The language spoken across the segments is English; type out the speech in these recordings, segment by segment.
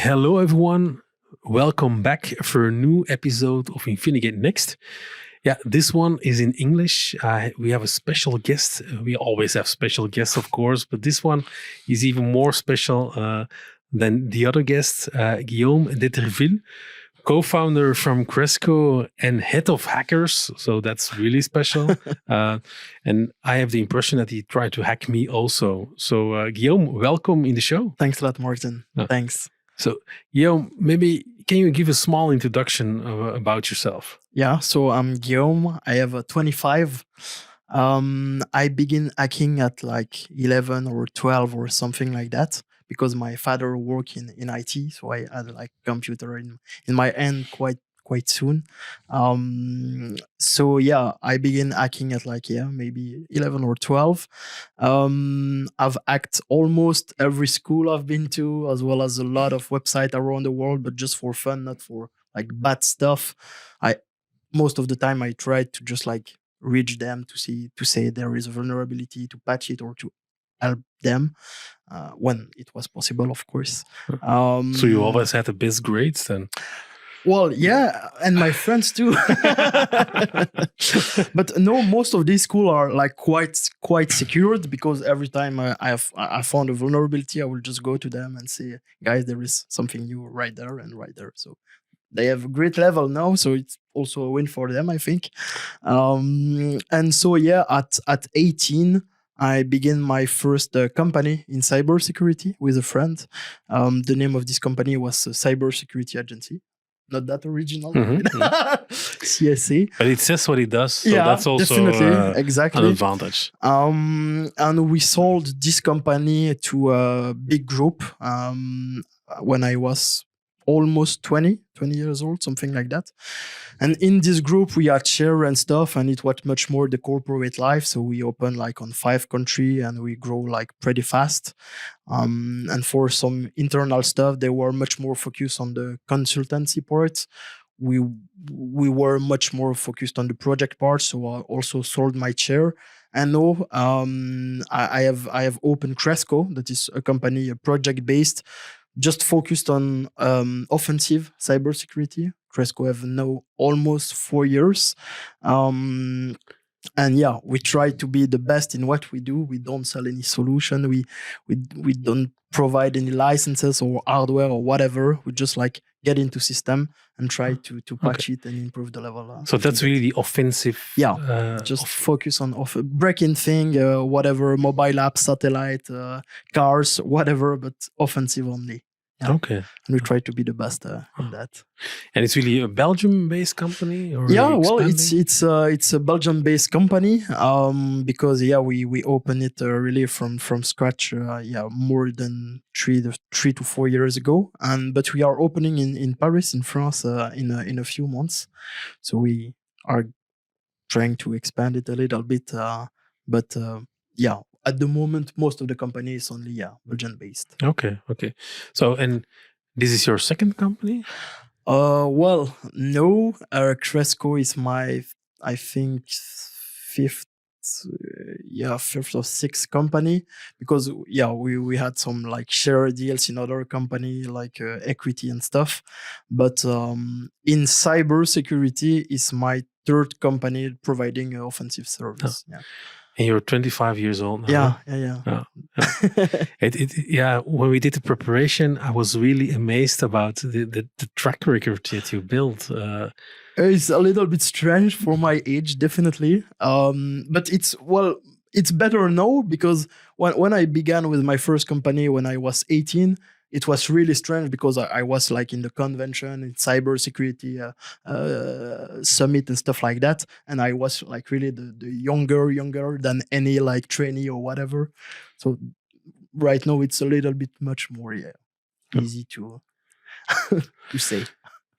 Hello, everyone. Welcome back for a new episode of Infinigate NXT. Yeah, this one is in English. We have a special guest. We always have special guests, of course, but this one is even more special than the other guest, Guillaume Deterville, co-founder from Cresco and head of hackers. So that's really special. And I have the impression that he tried to hack me also. So Guillaume, welcome in the show. Thanks a lot, Martin. Thanks. So, Guillaume, maybe can you give a small introduction about yourself? Yeah, so I'm Guillaume. I have 25. I begin hacking at like 11 or 12 or something like that because my father worked in IT. So I had like computer in my hand quite soon. So yeah, I begin hacking at like, maybe 11 or 12. I've hacked almost every school I've been to, as well as a lot of websites around the world, but just for fun, not for like bad stuff. Most of the time I try to just like reach them to say there is a vulnerability, to patch it or to help them when it was possible, of course. So you always had the best grades then? Well, yeah, and my friends too. But no, most of these schools are like quite secured because every time I found a vulnerability, I will just go to them and say, guys, there is something new right there and right there. So they have a great level now, so it's also a win for them, I think. And so yeah, at 18. I began my first company in cybersecurity with a friend. The name of this company was Cybersecurity Agency. Not that original. CSA. But it says what it does, so that's also exactly. an advantage. And we sold this company to a big group when I was almost 20 years old, something like that. And in this group, we had share and stuff, and it was much more the corporate life. So we opened like on 5 countries and we grow like pretty fast. And for some internal stuff, they were much more focused on the consultancy part. We were much more focused on the project part. So I also sold my share. And now I have opened Cresco, that is a company, project-based, just focused on offensive cybersecurity. Cresco have now almost 4 years. And yeah, we try to be the best in what we do. We don't sell any solution. We don't provide any licenses or hardware or whatever. We just like get into system and try to patch it and improve the level. So that's really the offensive. Yeah, just focus on breaking thing, whatever, mobile apps, satellite, cars, whatever, but offensive only. Yeah. Okay. And we try to be the best in that. And it's really a Belgium-based company? Or well, it's a Belgium-based company because we opened it really from scratch. More than 3 to 4 years ago, but we are opening in Paris, in France, in a few months. So we are trying to expand it a little bit, but at the moment, most of the company is only Belgian-based. Okay. So, and this is your second company? Well, no. Cresco is my, I think, fifth or sixth company, because we had some like share deals in other company like equity and stuff. But in cybersecurity is my third company providing offensive service. Oh. Yeah. And you're 25 years old now. Yeah. When we did the preparation, I was really amazed about the track record that you built. It's a little bit strange for my age, definitely. But it's better now, because when I began with my first company when I was 18, it was really strange because I was like in the convention in cybersecurity summit and stuff like that, and I was like really the younger than any like trainee or whatever. So right now it's a little bit much more easy to to say.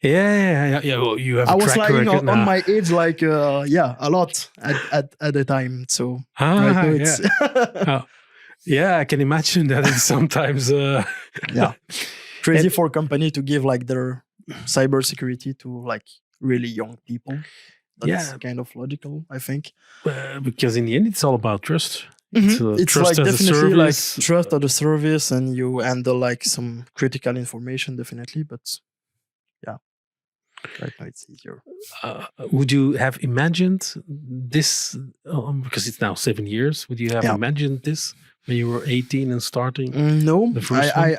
Yeah. Well, you have. I was lying on my age like a lot at the time. So right now it's. Yeah, I can imagine that it's sometimes crazy for a company to give like their cybersecurity to like really young people. That's kind of logical, I think. Because in the end, it's all about trust. It's trust like as a definitely like service. trust of the service, and you handle like some critical information, definitely. But yeah, right now it's easier. Would you have imagined this? Because it's now 7 years. Would you have Yeah. imagined this when you were 18 and starting No, the first one?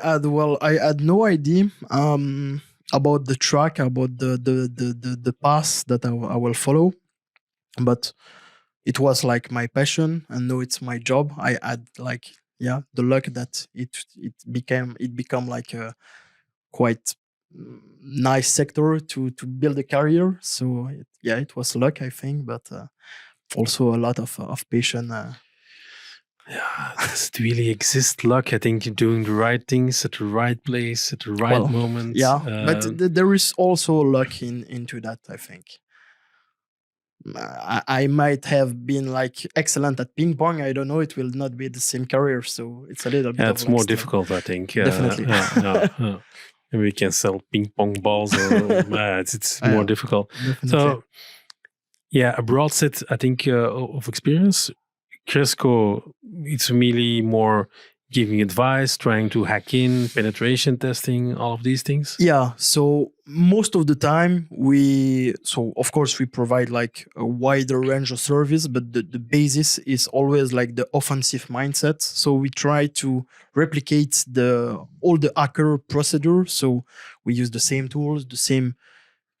I had no idea about the track, about the path that I will follow, but it was like my passion, and now it's my job. I had like the luck that it become like a quite nice sector to build a career. So it was luck, I think, but also a lot of passion. Yeah, does it really exist luck? I think you're doing the right things at the right place at the right Well, moment. but there is also luck into that, I think. I might have been like excellent at ping pong. I don't know. It will not be the same career, so it's a little bit yeah, of it's like more still. difficult, I think. Definitely. Maybe we can sell ping pong balls, or it's more Yeah, difficult. definitely. So, yeah, a broad set, I think, of experience. Cresco, it's really more giving advice, trying to hack in, penetration testing, all of these things. Yeah, so most of the time of course we provide like a wider range of service, but the basis is always like the offensive mindset. So we try to replicate all the hacker procedure. So we use the same tools, the same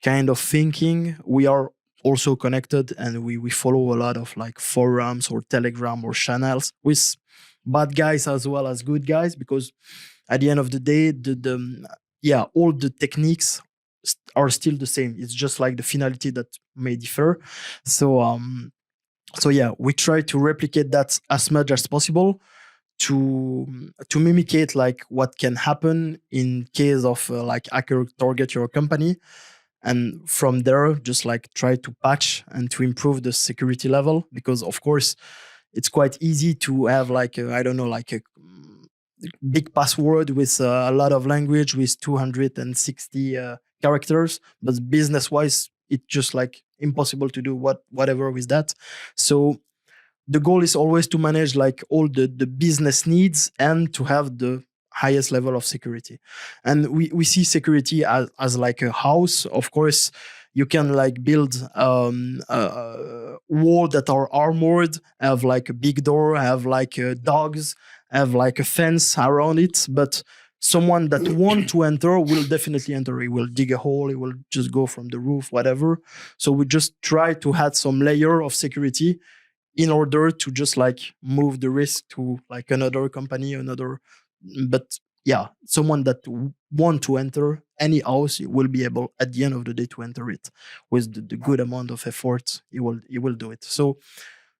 kind of thinking. We are also connected, and we follow a lot of like forums or Telegram or channels with bad guys as well as good guys, because at the end of the day, all the techniques are still the same. It's just like the finality that may differ. So we try to replicate that as much as possible to mimicate like what can happen in case of like hacker target your company, and from there just like try to patch and to improve the security level, because of course it's quite easy to have like I don't know, like a big password with a lot of language with 260 characters, but business wise it's just like impossible to do whatever with that. So the goal is always to manage like all the business needs and to have the highest level of security. And we see security as like a house. Of course, you can like build wall that are armored, have like a big door, have like dogs, have like a fence around it. But someone that want to enter will definitely enter. He will dig a hole. He will just go from the roof, whatever. So we just try to add some layer of security in order to just like move the risk to like another company, but someone that want to enter any house will be able at the end of the day to enter it with the good amount of effort. He will do it. So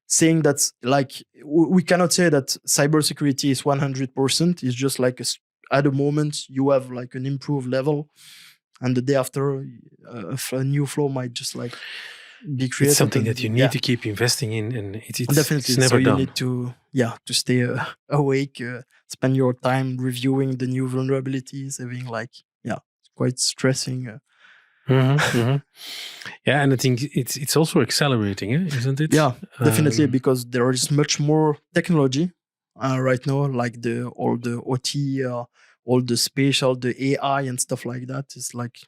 saying that like we cannot say that cybersecurity is 100%. It's just like at the moment you have like an improved level, and the day after a new flow might just like be created. It's something that you need to keep investing in, and definitely it's never so you done. need to stay awake, spend your time reviewing the new vulnerabilities, having like it's quite stressing. Yeah, and I think it's also accelerating, isn't it? Yeah, definitely, because there is much more technology right now, like all the OT, all the spatial, the AI and stuff like that. Is like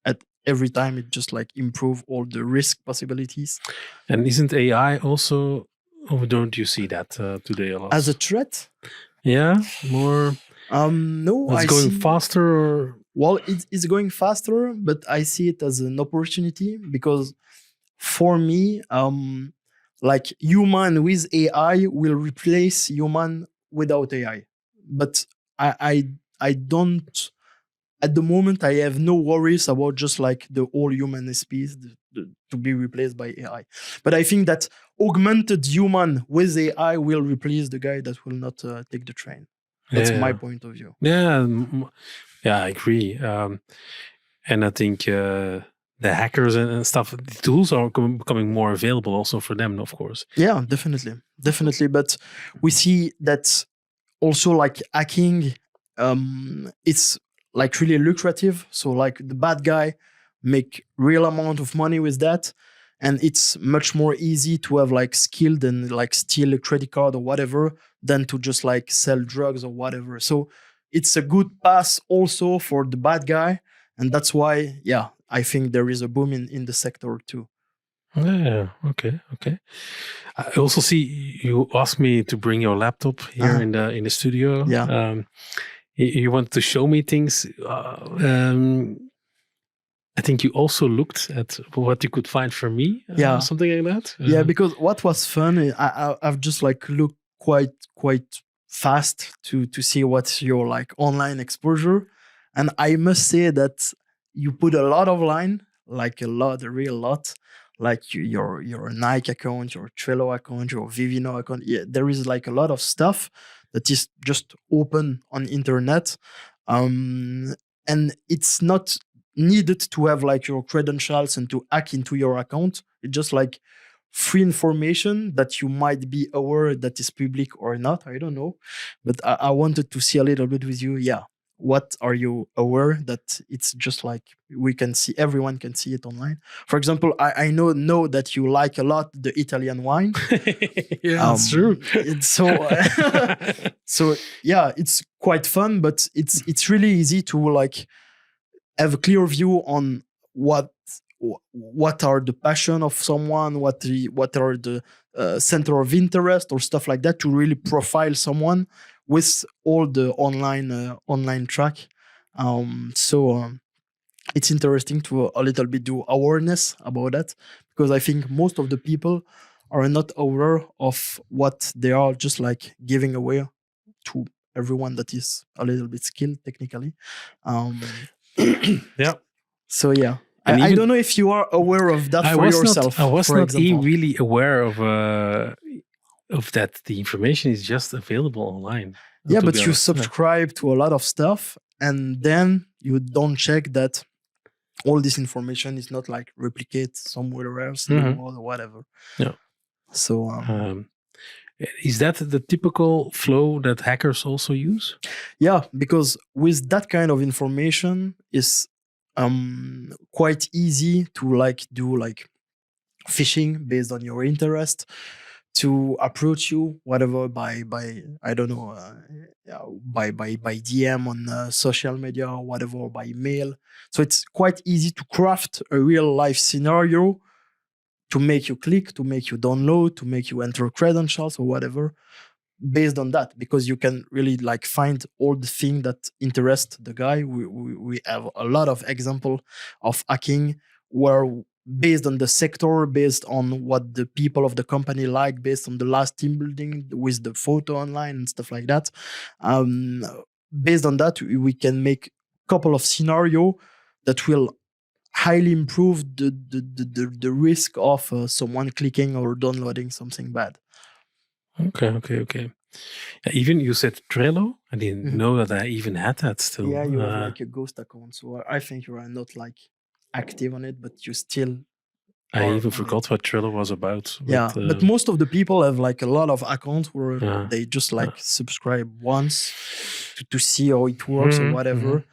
at every time it just like improve all the risk possibilities. And isn't AI also, or don't you see that today a lot? As a threat? Yeah, more. No, it's going faster, or well, it's going faster, but I see it as an opportunity, because for me, like human with AI will replace human without AI. But I don't, at the moment I have no worries about just like the whole human species to be replaced by AI. But I think that augmented human with AI will replace the guy that will not take the train. That's my point of view. Yeah, I agree. And I think the hackers and stuff, the tools are becoming more available also for them, of course. Yeah, definitely. But we see that also like hacking, it's like really lucrative. So like the bad guy make real amount of money with that, and it's much more easy to have like skilled and like steal a credit card or whatever than to just like sell drugs or whatever. So it's a good pass also for the bad guy, and that's why I think there is a boom in the sector too. Yeah. Okay. I also see you asked me to bring your laptop here in the studio. Yeah. You want to show me things. I think you also looked at what you could find for me. Something like that. Yeah, because what was fun, I've just like looked quite fast to see what's your like online exposure, and I must say that you put a lot of line, like a lot, a real lot, like your Nike account, your Trello account, your Vivino account. Yeah, there is like a lot of stuff that is just open on internet, and it's not needed to have like your credentials and to hack into your account. It's just like free information that you might be aware that is public or not. I don't know, but I wanted to see a little bit with you. Yeah, what are you aware that it's just like we can see, everyone can see it online? For example, I know that you like a lot the Italian wine. Yeah, that's true. It's so yeah, it's quite fun, but it's really easy to like have a clear view on what are the passion of someone, what are the center of interest or stuff like that, to really profile someone with all the online track. It's interesting to a little bit do awareness about that, because I think most of the people are not aware of what they are just like giving away to everyone that is a little bit skilled technically. Yeah. So yeah, I don't know if you are aware of that for yourself. I was for not example. really aware of that. The information is just available online. Yeah, but you subscribe to a lot of stuff, and then you don't check that all this information is not like replicate somewhere else in the world or whatever. Yeah. So is that the typical flow that hackers also use? Yeah, because with that kind of information is quite easy to like do like phishing based on your interest, to approach you whatever by I don't know, by DM on social media or whatever, or by mail. So it's quite easy to craft a real life scenario to make you click, to make you download, to make you enter credentials or whatever, based on that, because you can really like find all the thing that interest the guy. We have a lot of example of hacking where, based on the sector, based on what the people of the company like, based on the last team building with the photo online and stuff like that, based on that we can make a couple of scenario that will highly improve the risk of someone clicking or downloading something bad. Okay. Yeah, even you said Trello. I didn't know that I even had that still. Yeah, you have like a ghost account, so I think you are not like active on it, but you still. I even forgot what Trello was about. But most of the people have like a lot of accounts where they just like subscribe once to see how it works or whatever.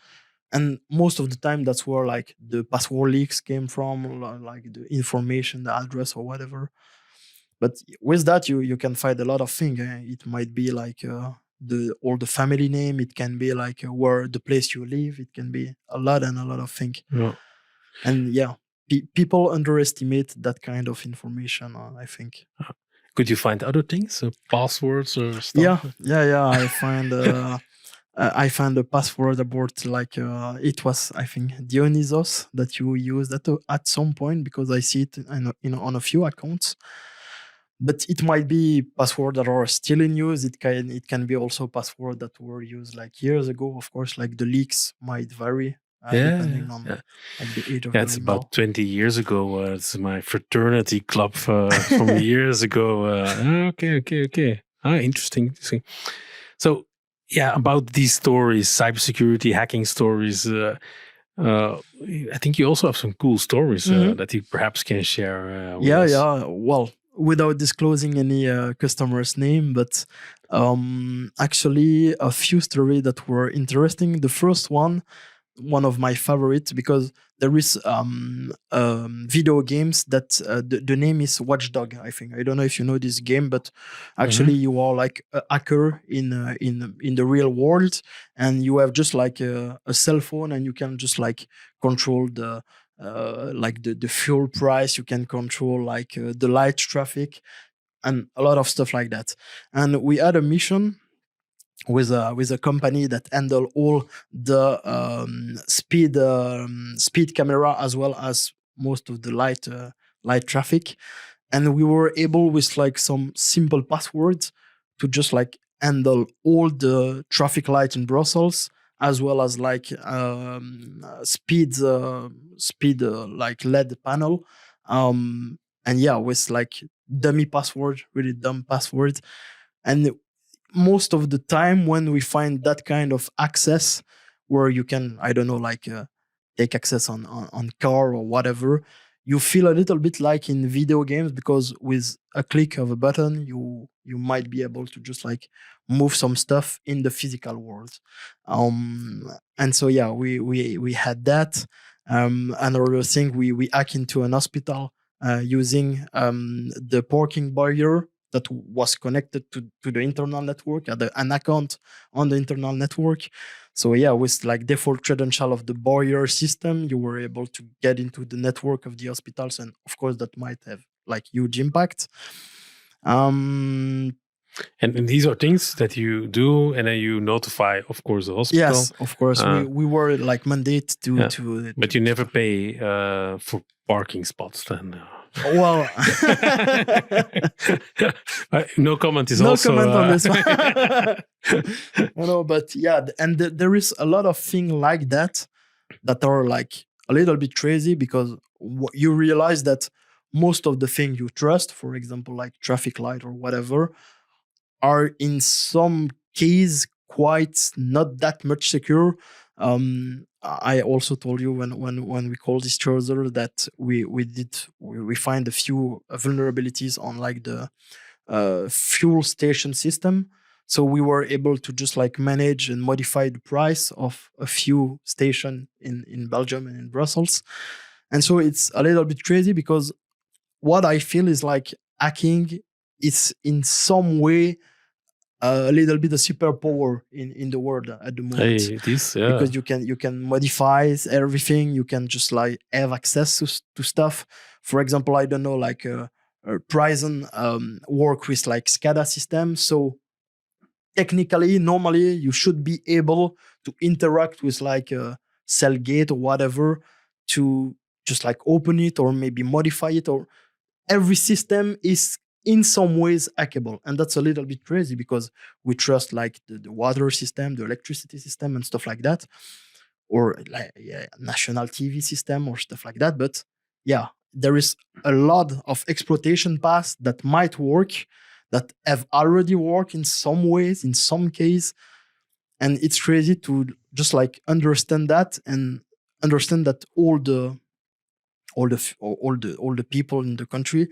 And most of the time, that's where like the password leaks came from, like the information, the address or whatever. But with that, you can find a lot of things. It might be like the family name. It can be like where the place you live. It can be a lot of things. Yeah. And people underestimate that kind of information, I think. Could you find other things, passwords or stuff? Yeah. I found a password about like it was, I think, Dionysos that you used at some point, because I see it on a few accounts. But it might be passwords that are still in use. It can be also passwords that were used like years ago. Of course, like the leaks might vary depending on like the age of the it's about 20 years ago. It's my fraternity club from years ago. Okay. Interesting. So, about these stories, cybersecurity, hacking stories, I think you also have some cool stories that you perhaps can share with us. Well, without disclosing any customer's name, but actually a few stories that were interesting. The first one one of my favorites because there is video games that the name is Watchdog. I think I don't know if you know this game, but actually you are like a hacker in the real world, and you have just like a cell phone, and you can just like control the like the fuel price. You can control like the light traffic and a lot of stuff like that. And we had a mission with a company that handle all the speed camera as well as most of the light traffic, and we were able with like some simple passwords to just like handle all the traffic light in Brussels as well as like speed like LED panel, and yeah, with like dummy password, really dumb password. And most of the time when we find that kind of access where you can, I don't know, like take access on car or whatever, you feel a little bit like in video games, because with a click of a button you might be able to just like move some stuff in the physical world. And so yeah, we had that. Another thing, we hack into an hospital using the parking barrier that was connected to the internal network, an account on the internal network. So yeah, with like default credential of the barrier system, you were able to get into the network of the hospitals, and of course that might have like huge impact. And these are things that you do, and then you notify, of course, the hospital. Yes, of course. We were like mandate to but you never pay for parking spots then. Well, no comment is no also comment on this one. But yeah, and there is a lot of things like that are like a little bit crazy, because you realize that most of the things you trust, for example, like traffic light or whatever, are in some case quite not that much secure. I also told you when we called this user that we find a few vulnerabilities on like the fuel station system. So we were able to just like manage and modify the price of a few stations in Belgium and in Brussels. And so it's a little bit crazy, because what I feel is like hacking is in some way a little bit a superpower in the world at the moment. Hey, it is, yeah. Because you can modify everything. You can just like have access to stuff. For example, I don't know, like Prison work with like SCADA system. So technically, normally you should be able to interact with like a cell gate or whatever to just like open it or maybe modify it, or every system is in some ways hackable. And that's a little bit crazy, because we trust like the water system, the electricity system and stuff like that, or like national TV system or stuff like that. But yeah, there is a lot of exploitation paths that might work, that have already worked in some ways, in some case. And it's crazy to just like understand that, and understand that all the people in the country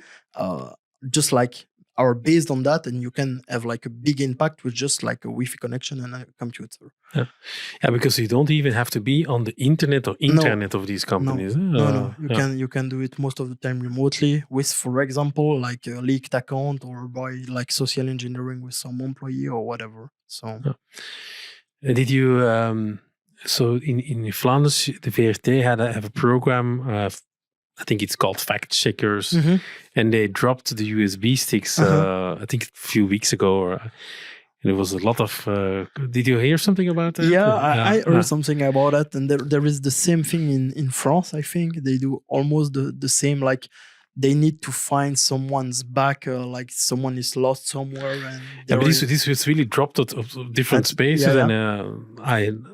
just like are based on that, and you can have like a big impact with just like a Wi-Fi connection and a computer. Yeah, because you don't even have to be on the internet or intranet of these companies. No. You can do it most of the time remotely with, for example, like a leaked account, or by like social engineering with some employee or whatever. So did you so in Flanders, the VRT have a program, I think it's called Fact Checkers, and they dropped the USB sticks. I think a few weeks ago, and there was a lot of. Did you hear something about that? Yeah, I heard something about it, and there is the same thing in France. I think they do almost the same. Like they need to find someone's back, like someone is lost somewhere. And but this was really dropped at different spaces, and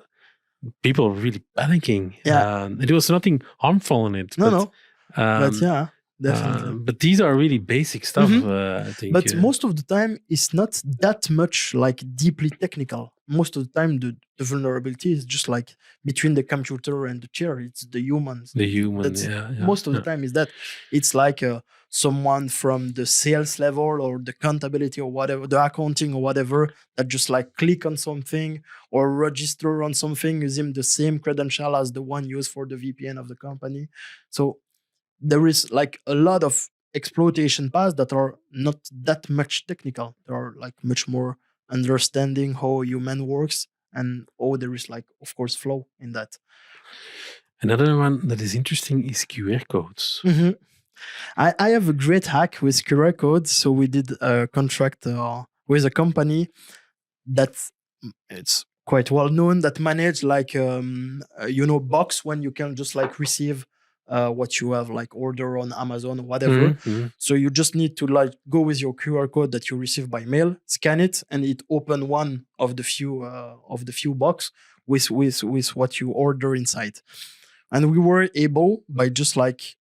people were really panicking. Yeah, there was nothing harmful in it. No. But yeah, Definitely. But these are really basic stuff, Mhm. I think. But most of the time, it's not that much like deeply technical. Most of the time, the vulnerability is just like between the computer and the chair. It's the humans. The human, That's yeah. most of the time is that it's like someone from the sales level or the accountability or whatever, the accounting or whatever, that just like click on something or register on something using the same credential as the one used for the VPN of the company. So there is like a lot of exploitation paths that are not that much technical. They are like much more understanding how human works and how there is like of course flow in that. Another one that is interesting is QR codes. Mhm. I have a great hack with QR codes. So we did a contract with a company that it's quite well known that manage like box when you can just like receive what you have like order on Amazon or whatever. Mhm. So you just need to like go with your QR code that you receive by mail, scan it, and it open one of the few box with what you order inside. And we were able by just like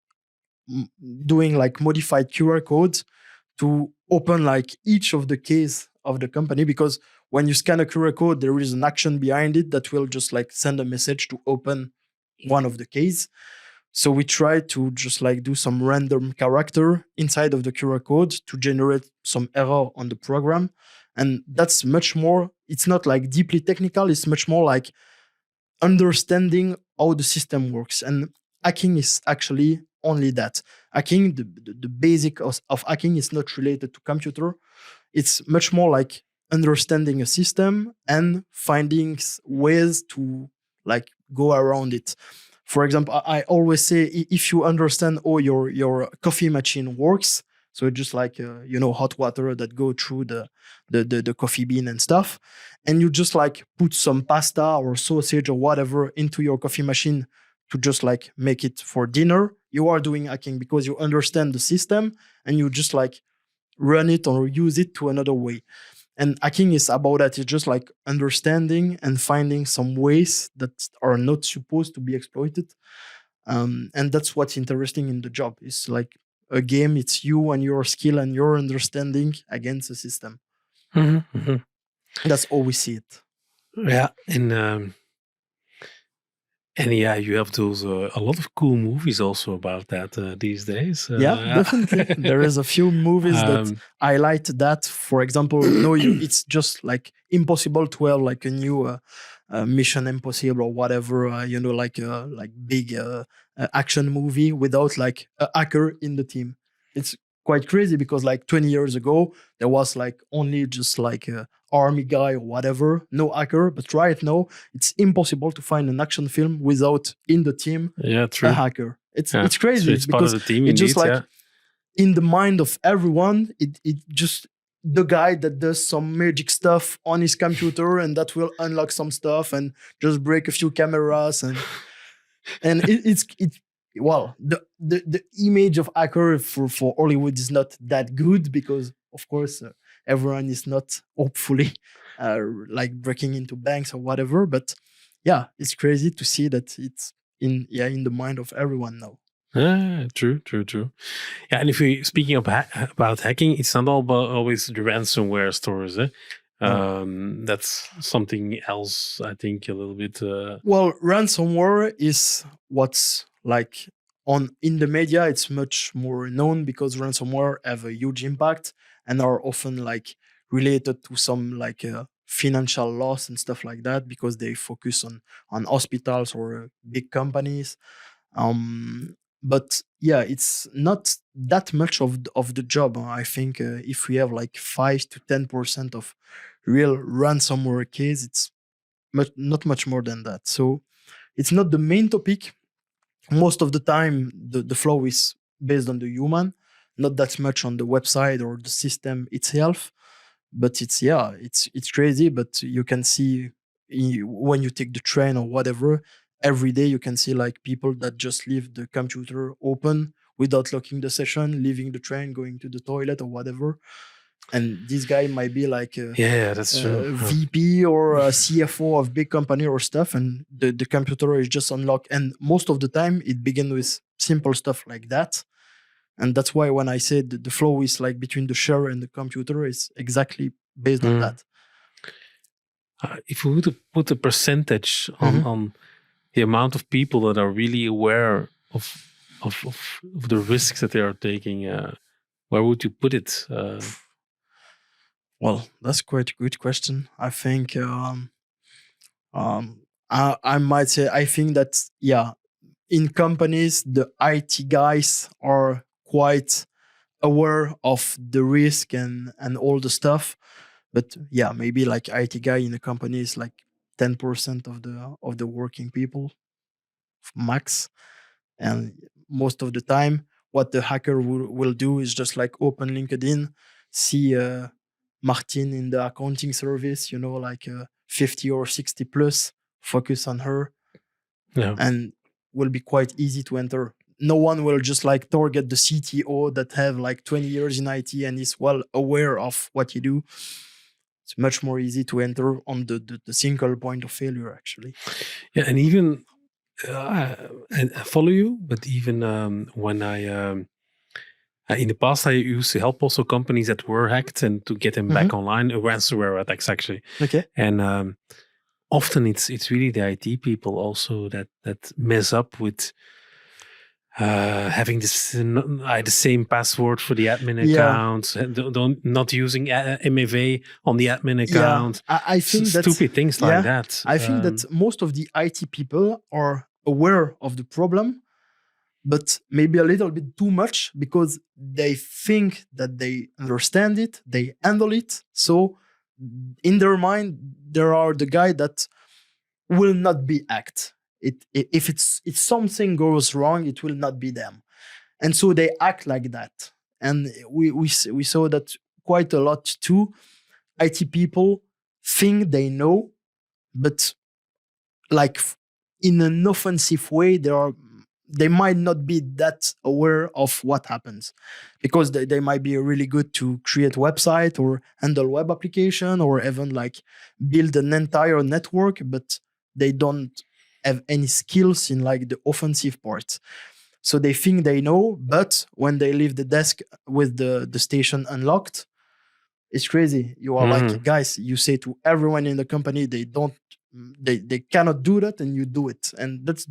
doing like modified QR codes to open like each of the case of the company, because when you scan a QR code, there is an action behind it that will just like send a message to open one of the case. So we try to just like do some random character inside of the QR code to generate some error on the program. And that's much more, it's not like deeply technical, it's much more like understanding how the system works. And hacking is actually only that. Hacking, the basic of hacking is not related to computer. It's much more like understanding a system and finding ways to like go around it. For example, I always say if you understand how your coffee machine works, so just like hot water that go through the coffee bean and stuff, and you just like put some pasta or sausage or whatever into your coffee machine to just like make it for dinner, you are doing hacking because you understand the system and you just like run it or use it to another way. And hacking is about that. It's just like understanding and finding some ways that are not supposed to be exploited. And that's what's interesting in the job. It's like a game. It's you and your skill and your understanding against the system. Mhm. That's how we see it. Yeah, and yeah, you have those a lot of cool movies also about that these days. Yeah, definitely. There is a few movies that highlight that. For example, no, it's just like impossible to have like a new Mission Impossible or whatever, like big action movie without like a hacker in the team. It's quite crazy because like 20 years ago there was like only just like a army guy or whatever, no hacker. But right now it's impossible to find an action film without in the team yeah, a true. hacker. It's Yeah. it's crazy So it's part of because the team, it's just indeed. like Yeah. in the mind of everyone, it just the guy that does some magic stuff on his computer and that will unlock some stuff and just break a few cameras and it's well the image of hacker for Hollywood is not that good because of course everyone is not hopefully like breaking into banks or whatever, but yeah, it's crazy to see that it's in the mind of everyone now. True. Yeah, and if we speaking about hacking, it's not all about always the ransomware stories. That's something else. I think a little bit. Well, ransomware is what's like on in the media. It's much more known because ransomware have a huge impact and are often like related to some like financial loss and stuff like that because they focus on hospitals or big companies. But yeah, it's not that much of the job. I think if we have like 5 to 10% of real ransomware case, it's not much more than that. So it's not the main topic. Most of the time, the flow is based on the human, not that much on the website or the system itself. But it's crazy. But you can see when you take the train or whatever, every day you can see like people that just leave the computer open without locking the session, leaving the train, going to the toilet or whatever. And this guy might be like yeah, that's true. VP or a CFO of big company or stuff, and the computer is just unlocked. And most of the time, it begins with simple stuff like that. And that's why when I said the flow is like between the share and the computer, it's exactly based on that. If we were to put a percentage Mhm. on the amount of people that are really aware of the risks that they are taking, where would you put it? Well, that's quite a good question. I think I might say I think that in companies the IT guys are quite aware of the risk and all the stuff, but maybe like IT guy in a company is like 10% of the working people max. And most of the time what the hacker will do is just like open LinkedIn, see Martin in the accounting service, like 50 or 60 plus, focus on her, Yeah. and will be quite easy to enter. No one will just like target the CTO that have like 20 years in IT and is well aware of what you do. It's much more easy to enter on the single point of failure, actually. Yeah, and even I follow you, but even when in the past I used to help also companies that were hacked and to get them back online, ransomware attacks actually, Okay. and often it's really the IT people also that mess up with having the same password for the admin Yeah. account, and don't not using MFA on the admin Yeah. account. I think that Stupid things like that. I think that most of the IT people are aware of the problem, but maybe a little bit too much because they think that they understand it, they handle it. So in their mind, there are the guy that will not be act. If it's something goes wrong, it will not be them, and so they act like that. And we saw that quite a lot too. IT people think they know, but like in an offensive way, they might not be that aware of what happens, because they might be really good to create website or handle web application or even like build an entire network, but they don't have any skills in like the offensive part. So they think they know, but when they leave the desk with the station unlocked, it's crazy. You are like, guys, you say to everyone in the company they cannot do that, and you do it. And that's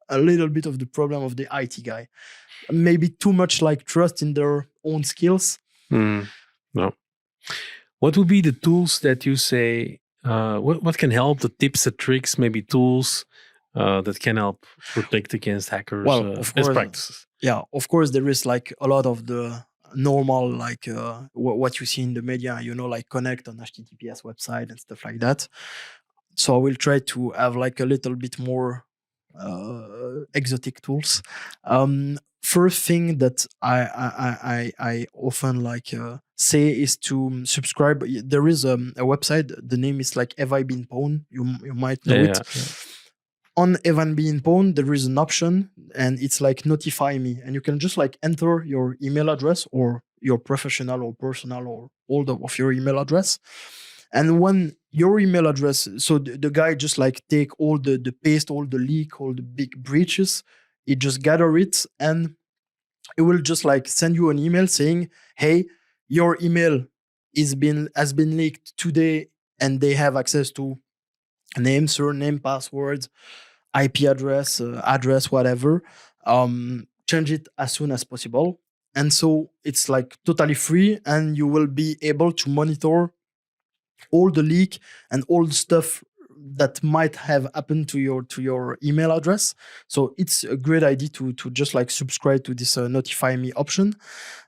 a little bit of the problem of the IT guy. Maybe too much like trust in their own skills. No. What would be the tools that you say? What can help? The tips, the tricks, maybe tools that can help protect against hackers. Well, of Best course, practices. of course, there is like a lot of the normal like what you see in the media, like connect on HTTPS website and stuff like that. So I will try to have like a little bit more exotic tools. First thing that I often like say is to subscribe. There is a website. The name is like Have I Been Pwned? You might know it. Yeah. On Have I Been Pwned, there is an option, and it's like notify me, and you can just like enter your email address or your professional or personal or all of your email address. And when your email address, so the guy just like take all the paste, all the leak, all the big breaches, he just gather it, and it will just like send you an email saying, hey, your email has been leaked today, and they have access to name, surname, password, IP address, whatever. Change it as soon as possible. And so it's like totally free, and you will be able to monitor all the leak and all the stuff that might have happened to your email address. So it's a great idea to just like subscribe to this notify me option.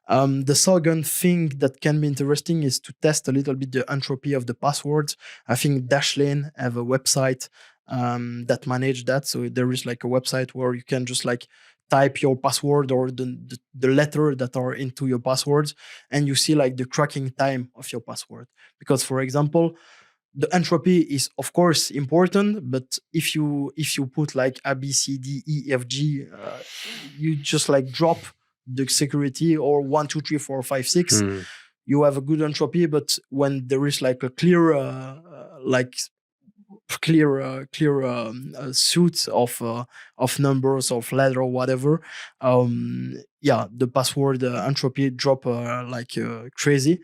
The second thing that can be interesting is to test a little bit the entropy of the passwords. I think Dashlane have a website that manage that. So there is like a website where you can just like type your password or the letter that are into your passwords, and you see like the cracking time of your password. Because for example, the entropy is of course important, but if you put like A B C D E F G, you just like drop the security, or 1 2 3 4 5 6, you have a good entropy. But when there is like a clear like clear suit of numbers, of letter or whatever, the password entropy drop like crazy.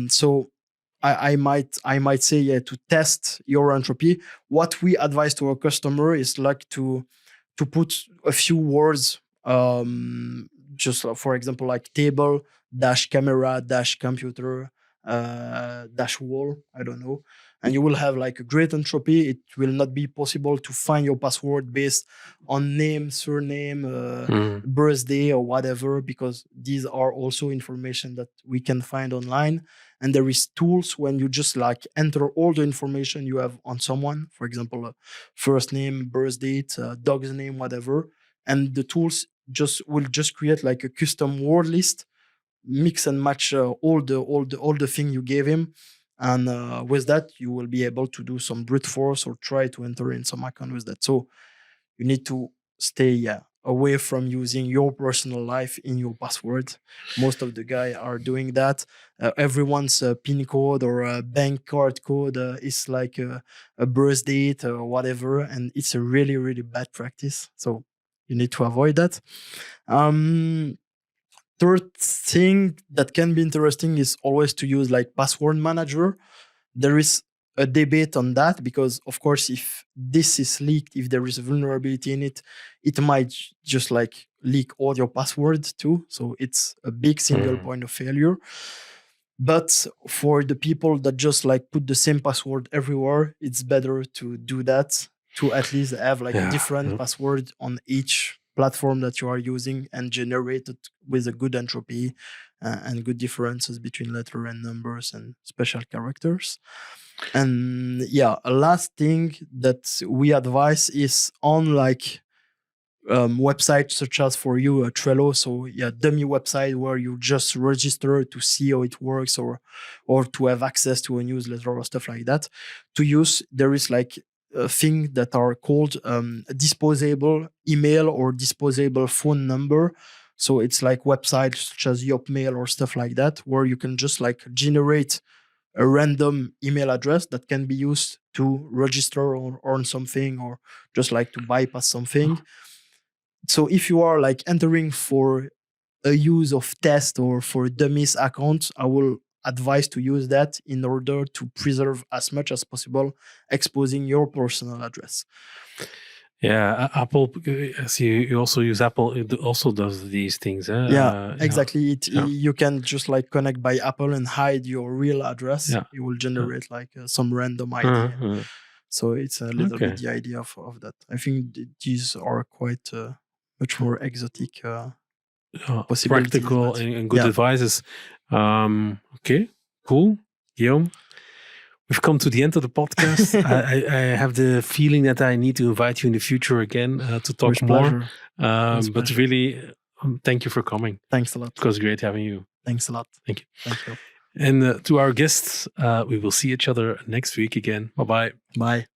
So I might say to test your entropy, what we advise to our customer is like to put a few words, just for example, like table dash camera dash computer dash wall, I don't know, and you will have like a great entropy. It will not be possible to find your password based on name, surname, birthday or whatever, because these are also information that we can find online. And there is tools when you just like enter all the information you have on someone, for example, first name, birth date, dog's name, whatever, and the tools will just create like a custom word list, mix and match all the thing you gave him, and with that you will be able to do some brute force or try to enter in some account with that. So you need to stay away from using your personal life in your password. Most of the guys are doing that. Everyone's PIN code or a bank card code is like a birth date or whatever, and it's a really, really bad practice. So you need to avoid that. Third thing that can be interesting is always to use like password manager. There is a debate on that because, of course, if this is leaked, if there is a vulnerability in it, it might just like leak all your passwords too. So it's a big single point of failure. But for the people that just like put the same password everywhere, it's better to do that, to at least have like a different password on each platform that you are using and generate it with a good entropy and good differences between letter and numbers and special characters. And a last thing that we advise is on like websites such as for you Trello, so dummy website where you just register to see how it works or to have access to a newsletter or stuff like that. To use, there is like a thing that are called disposable email or disposable phone number. So it's like websites such as Yopmail or stuff like that, where you can just like generate a random email address that can be used to register or on something or just like to bypass something. So if you are like entering for a use of test or for dummies account, I will advise to use that in order to preserve as much as possible exposing your personal address. Yeah, Apple, as you also use Apple, it also does these things. Exactly. You can just like connect by Apple and hide your real address. Yeah. You will generate like some random ID. So it's a little bit the idea of that. I think these are quite much more exotic possibilities. Practical and good advices. Okay, cool. Guillaume, we've come to the end of the podcast. I have the feeling that I need to invite you in the future again to talk more. But really, thank you for coming. Thanks a lot. It was great having you. Thanks a lot. Thank you. Thank you. And to our guests, we will see each other next week again. Bye-bye. Bye.